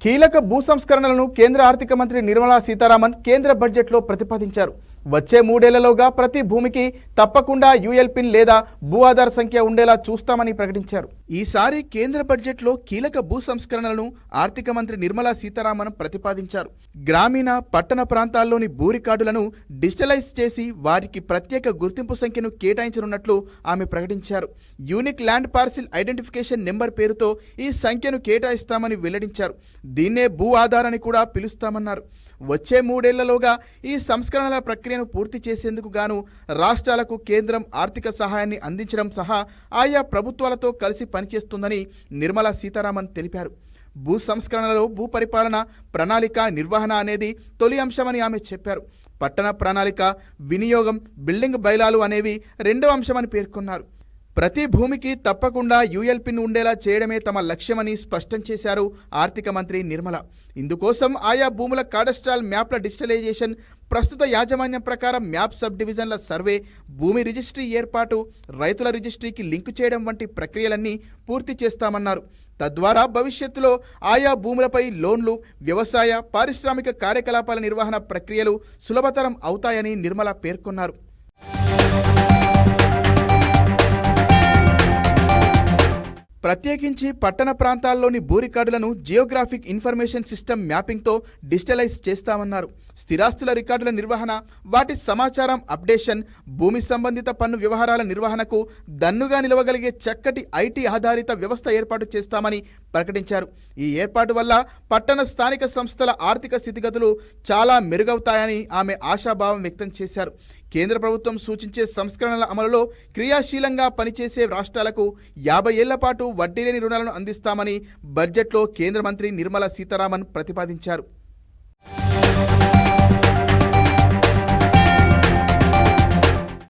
కీలక భూ సంస్కరణలను కేంద్ర ఆర్థిక మంత్రి నిర్మలా సీతారామన్ కేంద్ర బడ్జెట్లో ప్రతిపాదించారు. వచ్చే 3 ఏళ్లలోగా ప్రతి భూమికి తప్పకుండా యూఎల్పిన్ లేదా భూ ఆధార్ సంఖ్య ఉండేలా చూస్తామని ప్రకటించారు. ఈసారి కేంద్ర బడ్జెట్లో కీలక భూ సంస్కరణలను ఆర్థిక మంత్రి నిర్మలా సీతారామన్ ప్రతిపాదించారు. గ్రామీణ పట్టణ ప్రాంతాల్లోని భూ రికార్డులను డిజిటలైజ్ చేసి వారికి ప్రత్యేక గుర్తింపు సంఖ్యను కేటాయించనున్నట్లు ఆమె ప్రకటించారు. Unique land parcel identification number పేరుతో ఈ సంఖ్యను కేటాయిస్తామని వెల్లడించారు. దీన్నే భూ ఆధార్ అని కూడా పిలుస్తామన్నారు. వచ్చే 3 ఏళ్లలోగా ఈ సంస్కరణల ప్రక్రియను పూర్తి చేసేందుకు గాను రాష్ట్రాలకు కేంద్రం ఆర్థిక సహాయాన్ని అందించడం సహా ఆయా ప్రభుత్వాలతో కలిసి పనిచేస్తుందని నిర్మలా సీతారామన్ తెలిపారు. భూ సంస్కరణలలో భూ పరిపాలన, ప్రణాళిక, నిర్వహణ అనేది తొలి అంశమని ఆమె చెప్పారు. పట్టణ ప్రణాళిక, వినియోగం, బిల్డింగ్ బైలాలు అనేవి రెండవ అంశమని పేర్కొన్నారు. ప్రతి భూమికి తప్పకుండా యూఎల్పిన్ ఉండేలా చేయడమే తమ లక్ష్యమని స్పష్టం చేశారు ఆర్థిక మంత్రి నిర్మల. ఇందుకోసం ఆయా భూముల కాడస్ట్రాల్ మ్యాప్ల డిజిటలైజేషన్, ప్రస్తుత యాజమాన్యం ప్రకారం మ్యాప్ సబ్ డివిజన్ల సర్వే, భూమి రిజిస్ట్రీ ఏర్పాటు, రైతుల రిజిస్ట్రీకి లింకు చేయడం వంటి ప్రక్రియలన్నీ పూర్తి చేస్తామన్నారు. తద్వారా భవిష్యత్తులో ఆయా భూములపై లోన్లు, వ్యవసాయ, పారిశ్రామిక కార్యకలాపాల నిర్వహణ ప్రక్రియలు సులభతరం అవుతాయని నిర్మల పేర్కొన్నారు. ప్రత్యేకించి పట్టణ ప్రాంతాల్లోని భూ రికార్డులను జియోగ్రాఫిక్ ఇన్ఫర్మేషన్ సిస్టమ్ మ్యాపింగ్తో డిజిటలైజ్ చేస్తామన్నారు. స్థిరాస్తుల రికార్డుల నిర్వహణ, వాటి సమాచారం అప్డేషన్, భూమి సంబంధిత పన్ను వ్యవహారాల నిర్వహణకు దన్నుగా నిలవగలిగే చక్కటి ఐటీ ఆధారిత వ్యవస్థ ఏర్పాటు చేస్తామని ప్రకటించారు. ఈ ఏర్పాటు వల్ల పట్టణ స్థానిక సంస్థల ఆర్థిక స్థితిగతులు చాలా మెరుగవుతాయని ఆమె ఆశాభావం వ్యక్తం చేశారు. కేంద్ర ప్రభుత్వం సూచించే సంస్కరణల అమలులో క్రియాశీలంగా పనిచేసే రాష్ట్రాలకు 50 ఏళ్ల పాటు వడ్డీ లేని రుణాలను అందిస్తామని బడ్జెట్లో కేంద్ర మంత్రి నిర్మలా సీతారామన్ ప్రతిపాదించారు.